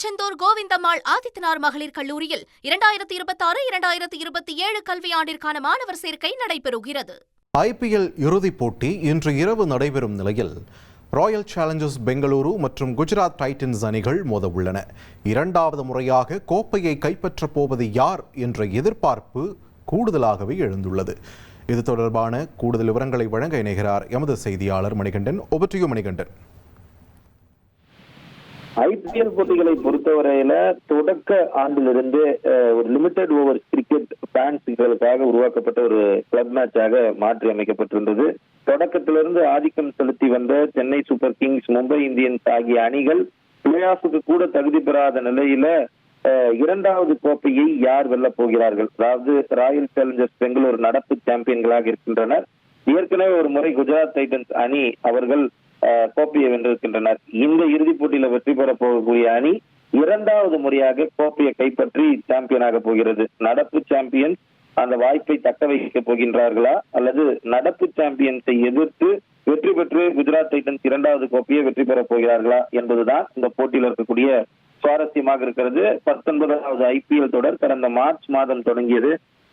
திருச்செந்தூர் கோவிந்தம்மாள் ஆதித்தனார் மகளிர் கல்லூரியில் 2026-2027 கல்வியாண்டிற்கான மாணவர் சேர்க்கை நடைபெறுகிறது. IPL இறுதிப் போட்டி இன்று இரவு நடைபெறும் நிலையில் ராயல் சேலஞ்சர்ஸ் பெங்களூரு மற்றும் குஜராத் டைட்டன்ஸ் அணிகள் மோத உள்ளன. இரண்டாவது முறையாக கோப்பையை கைப்பற்றப் போவது யார் என்ற எதிர்பார்ப்பு கூடுதலாகவே எழுந்துள்ளது. இது தொடர்பான கூடுதல் விவரங்களை வழங்க இணைகிறார் எமது செய்தியாளர் Manikandan. Over to you Manikandan. IPL போட்டிகளை பொறுத்தவரையில தொடக்க ஆண்டிலிருந்து ஒரு லிமிடெட் ஓவர் கிரிக்கெட் ஃபேன்ஸ்களுக்காக உருவாக்கப்பட்ட ஒரு கிளப் மேட்சாக மாற்றி அமைக்கப்பட்டிருந்தது. தொடக்கத்திலிருந்து ஆதிக்கம் செலுத்தி வந்த Chennai super Kings, Mumbai Indians ஆகிய அணிகள் பிளே ஆஃபுக்கு கூட தகுதி பெறாத நிலையில இரண்டாவது கோப்பையை யார் வெல்ல போகிறார்கள், அதாவது ராயல் சேலஞ்சர்ஸ் பெங்களூர் நடப்பு சாம்பியன்களாக இருக்கின்றனர். ஏற்கனவே ஒரு முறை குஜராத் டைட்டன்ஸ் அணி அவர்கள் கோப்பையை வென்றிருக்கின்றனர். இந்த இறுதிப் போட்டியில வெற்றி பெற போகக்கூடிய அணி இரண்டாவது முறையாக கோப்பையை கைப்பற்றி சாம்பியனாக போகிறது. நடப்பு சாம்பியன்ஸ் அந்த வாய்ப்பை தக்க வைக்க போகின்றார்களா அல்லது நடப்பு சாம்பியன்ஸை எதிர்த்து வெற்றி பெற்று குஜராத் டைட்டன்ஸ் இரண்டாவது கோப்பையை வெற்றி பெற போகிறார்களா என்பதுதான் இந்த போட்டியில் இருக்கக்கூடிய சுவாரஸ்யமாக இருக்கிறது. 19வது IPL தொடர் கடந்த மார்ச் மாதம் தொடங்கியது.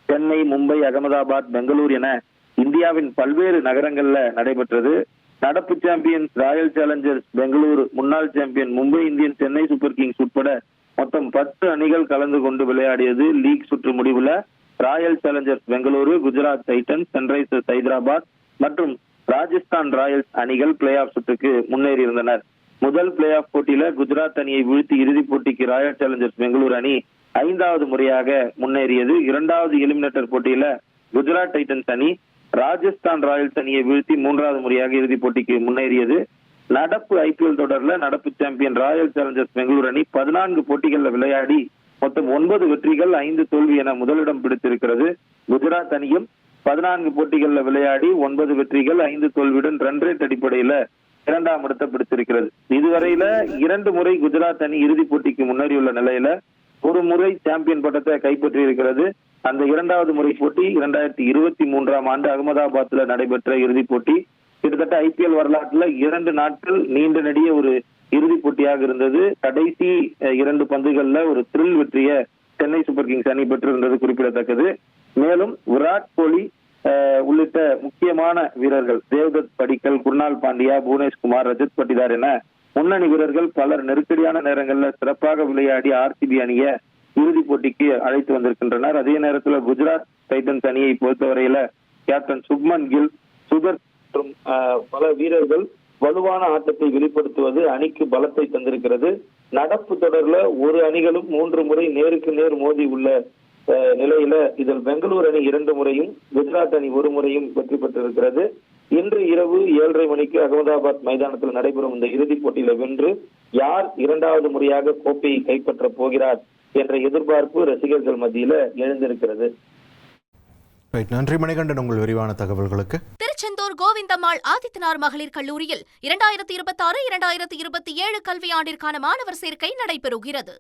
சென்னை, மும்பை, அகமதாபாத், பெங்களூர் என இந்தியாவின் பல்வேறு நகரங்கள்ல நடைபெற்றது. நடப்பு சாம்பியன்ஸ் ராயல் சேலஞ்சர்ஸ் பெங்களூரு, முன்னாள் champion Mumbai Indians, Chennai super Kings உட்பட மொத்தம் 10 அணிகள் கலந்து கொண்டு விளையாடியது. லீக் சுற்று முடிவுல Royal Challengers Bengaluru, Gujarat Titans, Sunrisers Hyderabad மற்றும் ராஜஸ்தான் ராயல்ஸ் அணிகள் பிளே ஆஃப் சுற்றுக்கு முன்னேறி இருந்தனர். முதல் பிளே ஆஃப் போட்டியில குஜராத் அணியை வீழ்த்தி இறுதிப் போட்டிக்கு ராயல் சேலஞ்சர்ஸ் பெங்களூரு அணி 5வது முறையாக முன்னேறியது. இரண்டாவது எலிமினேட்டர் போட்டியில குஜராத் டைட்டன்ஸ் அணி ராஜஸ்தான் ராயல்ஸ் அணியை வீழ்த்தி 3வது முறையாக இறுதிப் போட்டிக்கு முன்னேறியது. நடப்பு IPL தொடர்ல நடப்பு சாம்பியன் ராயல் சேலஞ்சர்ஸ் பெங்களூரு அணி 14 போட்டிகள்ல விளையாடி மொத்தம் 9 வெற்றிகள் 5 தோல்வி என முதலிடம் பிடித்திருக்கிறது. குஜராத் அணியும் 14 போட்டிகள்ல விளையாடி 9 வெற்றிகள் 5 தோல்வியுடன் ரன் ரேட் அடிப்படையில 2ஆம் இடத்தை பிடித்திருக்கிறது. இதுவரையில 2 முறை குஜராத் அணி இறுதிப் போட்டிக்கு முன்னேறியுள்ள நிலையில ஒரு முறை சாம்பியன் பட்டத்தை கைப்பற்றி இருக்கிறது. அந்த 2வது முறை போட்டி 2023ஆம் ஆண்டு அகமதாபாத்ல நடைபெற்ற இறுதிப் போட்டி. கிட்டத்தட்ட IPL வரலாற்றுல 2 நாட்கள் நீண்ட நெடிய ஒரு இறுதிப் போட்டியாக இருந்தது. கடைசி 2 பந்துகள்ல ஒரு த்ரில் வெற்றியை சென்னை சூப்பர் கிங்ஸ் அணி பெற்றிருந்தது குறிப்பிடத்தக்கது. மேலும் விராட் கோலி உள்ளிட்ட முக்கியமான வீரர்கள் தேவ்தத் படிக்கல், குர்னால் பாண்டியா, புவனேஷ்குமார், ரஜத் பட்டிதார் என முன்னணி வீரர்கள் பலர் நெருக்கடியான நேரங்கள்ல சிறப்பாக விளையாடி RCB அணியை இறுதிப் போட்டிக்கு அழைத்து வந்திருக்கின்றனர். அதே நேரத்தில் குஜராத் டைட்டன்ஸ் அணியை பொறுத்தவரையில கேப்டன் சுப்மன் கில், சுதர் மற்றும் பல வீரர்கள் வலுவான ஆட்டத்தை வெளிப்படுத்துவது அணிக்கு பலத்தை தந்திருக்கிறது. நடப்பு தொடர்ல ஒரு அணிகளும் 3 முறை நேருக்கு நேர் மோதி உள்ள நிலையில இதில் பெங்களூர் அணி 2 முறையும் குஜராத் அணி 1 முறையும் வெற்றி பெற்றிருக்கிறது. இன்று இரவு 7:30 மணிக்கு அகமதாபாத் மைதானத்தில் நடைபெறும் இந்த இறுதிப் போட்டியில வென்று யார் இரண்டாவது முறையாக கோப்பையை கைப்பற்ற போகிறார் என்ற எதிர்பார்ப்பு ரசிகர்கள் மத்தியில எழுந்திருக்கிறது. நன்றி மணிகண்டன், உங்கள் விரிவான தகவல்களுக்கு. திருச்செந்தூர் கோவிந்தம்மாள் ஆதித்தனார் மகளிர் கல்லூரியில் 2026-2027 கல்வியாண்டிற்கான மாணவர் சேர்க்கை நடைபெறுகிறது.